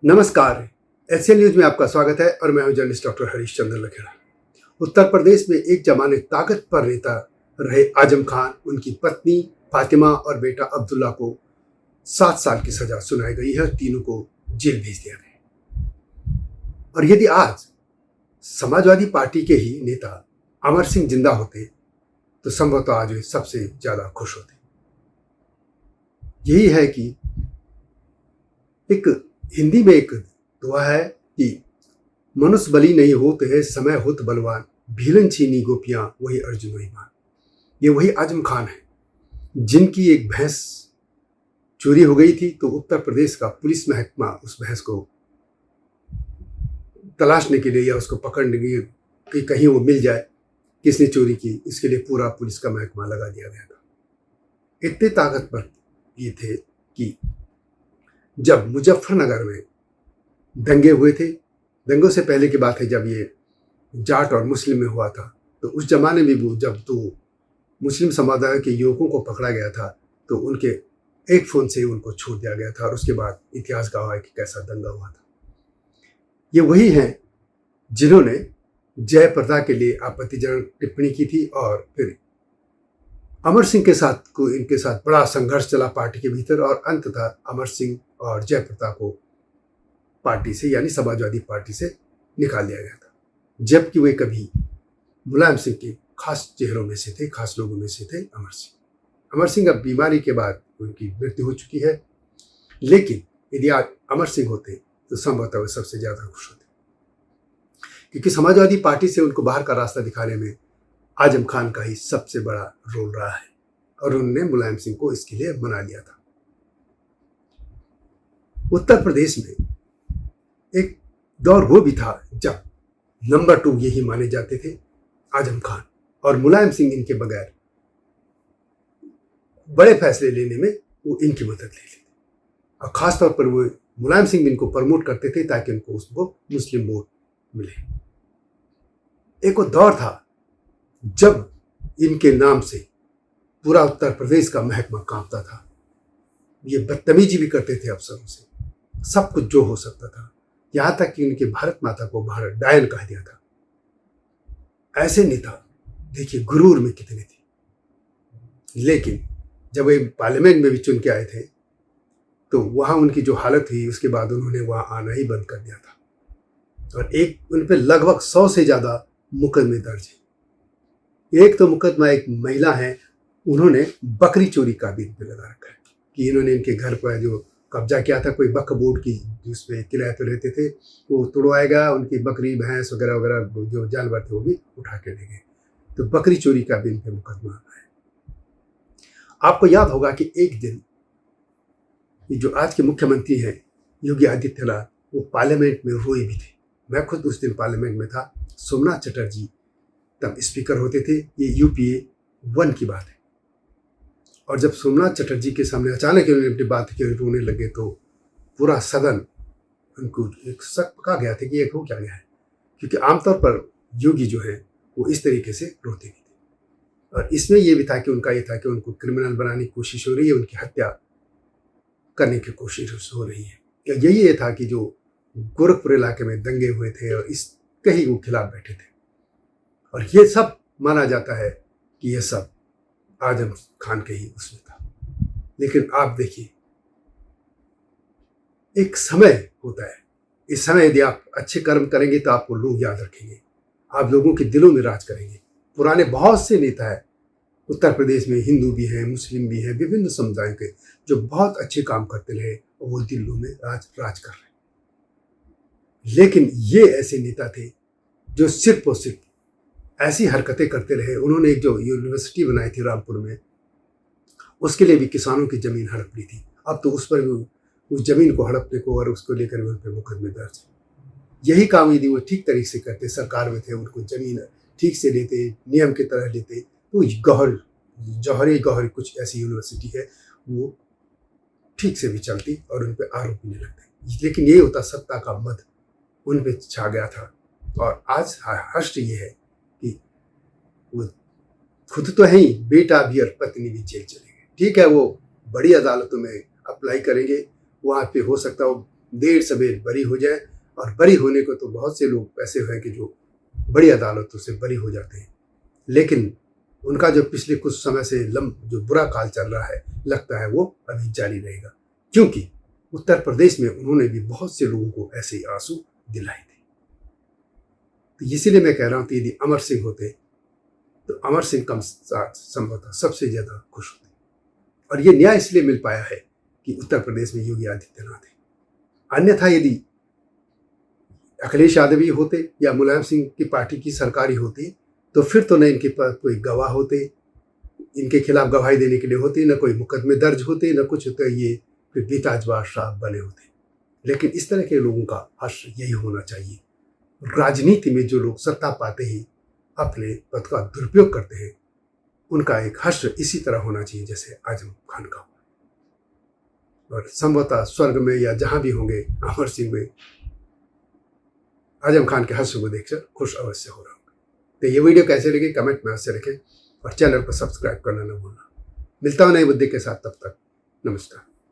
नमस्कार। Asian news में आपका स्वागत है और मैं हूं जर्नलिस्ट डॉक्टर हरीश चंद्र लखेड़ा। उत्तर प्रदेश में एक जमाने ताकतवर नेता रहे आजम खान, उनकी पत्नी फातिमा और बेटा अब्दुल्ला को 7 साल की सजा सुनाई गई है। तीनों को जेल भेज दिया गया। और यदि आज समाजवादी पार्टी के ही नेता अमर सिंह जिंदा होते तो संभवतः आज वे सबसे ज्यादा खुश होते। यही है कि एक हिंदी में एक दुआ है कि मनुष्य बली नहीं होते है, समय होत बलवान, भीलन छीनी गोपियां वही अर्जुन वही मान। ये वही आजम खान है जिनकी एक भैंस चोरी हो गई थी, तो उत्तर प्रदेश का पुलिस महकमा उस भैंस को तलाशने के लिए या उसको पकड़ने के लिए कि कहीं वो मिल जाए किसने चोरी की, इसके लिए पूरा पुलिस का महकमा लगा दिया गया था। इतने ताकतवर ये थे कि जब मुजफ्फरनगर में दंगे हुए थे, दंगों से पहले की बात है जब ये जाट और मुस्लिम में हुआ था, तो उस जमाने में भी जब तो मुस्लिम समुदाय के युवकों को पकड़ा गया था तो उनके एक फोन से उनको छोड़ दिया गया था और उसके बाद इतिहास गवाह है कि कैसा दंगा हुआ था। ये वही हैं जिन्होंने जयप्रदा के लिए आपत्तिजनक टिप्पणी की थी और फिर अमर सिंह के साथ को इनके साथ बड़ा संघर्ष चला पार्टी के भीतर और अंततः अमर सिंह और जयप्रदा को पार्टी से यानी समाजवादी पार्टी से निकाल दिया गया था, जबकि वे कभी मुलायम सिंह के खास चेहरों में से थे, खास लोगों में से थे अमर सिंह अब बीमारी के बाद उनकी मृत्यु हो चुकी है, लेकिन यदि आज अमर सिंह होते तो संभवतः वे सबसे ज्यादा खुश होते, क्योंकि समाजवादी पार्टी से उनको बाहर का रास्ता दिखाने में आजम खान का ही सबसे बड़ा रोल रहा है और उन्होंने मुलायम सिंह को इसके लिए मना लिया था। उत्तर प्रदेश में एक दौर वो भी था जब नंबर 2 यही माने जाते थे आजम खान, और मुलायम सिंह इनके बगैर बड़े फैसले लेने में वो इनकी मदद ले लेते और खासतौर पर वो मुलायम सिंह इनको प्रमोट करते थे ताकि उनको उसको मुस्लिम वोट मिले। एक वो दौर था जब इनके नाम से पूरा उत्तर प्रदेश का महकमा कांपता था। ये बदतमीजी भी करते थे अफसरों से, सब कुछ जो हो सकता था, यहां तक कि उनके भारत माता को भारत डायन कह दिया था। ऐसे नेता देखिए गुरूर में कितने थे, लेकिन जब वे पार्लियामेंट में भी चुन के आए थे तो वहां उनकी जो हालत हुई उसके बाद उन्होंने वहां आना ही बंद कर दिया था और एक उन पर लगभग 100 से ज्यादा मुकदमे दर्ज है। एक तो मुकदमा एक महिला है, उन्होंने बकरी चोरी का भी इन पे लगा रखा है कि इन्होंने इनके घर पर जो कब्जा किया था, कोई बक बोर्ड की जिसमें किराए पे रहते थे, वो तोड़वाएगा, उनकी बकरी भैंस वगैरह वगैरह जो जानवर थे वो भी उठा के ले गए। तो बकरी चोरी का भी इन पे मुकदमा है। आपको याद होगा कि एक दिन ये जो आज के मुख्यमंत्री हैं योगी आदित्यनाथ, वो पार्लियामेंट में रोए भी थे। मैं खुद उस दिन पार्लियामेंट में था। सोमनाथ चटर्जी तब स्पीकर होते थे, ये यूपीए 1 की बात है। और जब सोमनाथ चटर्जी के सामने अचानक उन्होंने अपनी बात की रोने लगे तो पूरा सदन उनको एक शक पका गया था कि ये हो क्या गया है, क्योंकि आमतौर पर योगी जो है वो इस तरीके से रोते नहीं थे। और इसमें यह भी था कि उनका ये था कि उनको क्रिमिनल बनाने की कोशिश हो रही है, उनकी हत्या करने की कोशिश हो रही है। यही ये था कि जो गोरखपुर इलाके में दंगे हुए थे और इसके ही वो खिलाफ बैठे थे, और ये सब माना जाता है कि ये सब आजम खान के ही उसमें था। लेकिन आप देखिए, एक समय होता है, इस समय यदि आप अच्छे कर्म करेंगे तो आपको लोग याद रखेंगे, आप लोगों के दिलों में राज करेंगे। पुराने बहुत से नेता है उत्तर प्रदेश में, हिंदू भी हैं, मुस्लिम भी हैं, विभिन्न समुदायों के, जो बहुत अच्छे काम करते रहे और वो दिलों में राज कर रहे। लेकिन ये ऐसे नेता थे जो सिर्फ और सिर्फ ऐसी हरकतें करते रहे। उन्होंने एक जो यूनिवर्सिटी बनाई थी रामपुर में, उसके लिए भी किसानों की जमीन हड़प ली थी। अब तो उस पर उस जमीन को हड़पने को और उसको लेकर उन पर मुकदमे दर्ज है। यही काम यदि वो ठीक तरीके से करते, सरकार में थे, उनको जमीन ठीक से लेते, नियम की तरह लेते, तो जौहरी कुछ ऐसी यूनिवर्सिटी है वो ठीक से भी चलती और उन पर आरोप नहीं लगते। लेकिन यही होता, सत्ता का मद उन पर छा गया था। और आज हर्ष ये है कि वो खुद तो है ही, बेटा भी और पत्नी भी जेल चले गए। ठीक है, वो बड़ी अदालतों में अप्लाई करेंगे, वहाँ पे हो सकता है वो देर सवेर बरी हो जाए। और बरी होने को तो बहुत से लोग ऐसे हैं कि जो बड़ी अदालतों से बरी हो जाते हैं, लेकिन उनका जो पिछले कुछ समय से जो बुरा काल चल रहा है, लगता है वो अभी जारी रहेगा, क्योंकि उत्तर प्रदेश में उन्होंने भी बहुत से लोगों को ऐसे ही आंसू दिलाए थे। तो इसीलिए मैं कह रहा हूं कि यदि अमर सिंह होते तो अमर सिंह कम साथ संभवतः सबसे ज्यादा खुश होते। और ये न्याय इसलिए मिल पाया है कि उत्तर प्रदेश में योगी आदित्यनाथ है। अन्यथा यदि अखिलेश यादव ही होते या मुलायम सिंह की पार्टी की सरकार ही होती, तो फिर तो न इनके पास कोई गवाह होते, इनके खिलाफ गवाही देने के लिए होती, न कोई मुकदमे दर्ज होते, न कुछ होता, ये फिर बेताजबार साहब बने होते। लेकिन इस तरह के लोगों का हर्ष यही होना चाहिए। राजनीति में जो लोग सत्ता पाते ही अपने पद का दुरुपयोग करते हैं, उनका एक हर्ष इसी तरह होना चाहिए जैसे आजम खान का। और संभवतः स्वर्ग में या जहां भी होंगे, अमर सिंह में आजम खान के हर्ष को देखकर खुश अवश्य हो रहा हूँ। तो ये वीडियो कैसे लगी कमेंट में अवश्य रखें और चैनल को सब्सक्राइब करना न भूलना। मिलता हूं नए मुद्दे के साथ, तब तक नमस्कार।